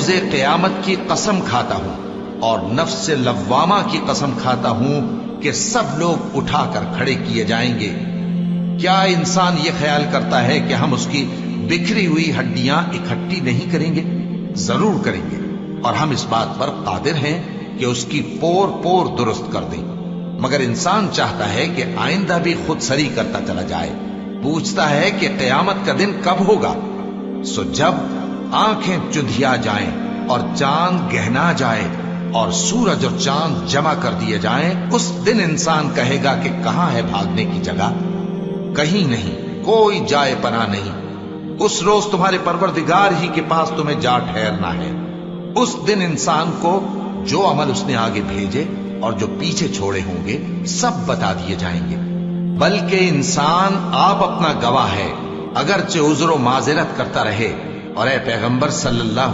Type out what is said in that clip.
روز قیامت کی قسم کھاتا ہوں اور نفس لوامہ کی قسم کھاتا ہوں کہ سب لوگ اٹھا کر کھڑے کیے جائیں گے۔ کیا انسان یہ خیال کرتا ہے کہ ہم اس کی بکھری ہوئی ہڈیاں اکٹھی نہیں کریں گے؟ ضرور کریں گے، اور ہم اس بات پر قادر ہیں کہ اس کی پور پور درست کر دیں۔ مگر انسان چاہتا ہے کہ آئندہ بھی خود سری کرتا چلا جائے، پوچھتا ہے کہ قیامت کا دن کب ہوگا۔ سو جب آنکھیں چندھیا جائیں اور چاند گہنا جائے اور سورج اور چاند جمع کر دیے جائیں، اس دن انسان کہے گا کہ کہاں ہے بھاگنے کی جگہ؟ کہیں نہیں، کوئی جائے پناہ نہیں۔ اس روز تمہارے پروردگار ہی کے پاس تمہیں جا ٹھہرنا ہے۔ اس دن انسان کو جو عمل اس نے آگے بھیجے اور جو پیچھے چھوڑے ہوں گے سب بتا دیے جائیں گے۔ بلکہ انسان آپ اپنا گواہ ہے، اگرچہ عذر و معذرت کرتا رہے۔ اور اے پیغمبر صلی اللہ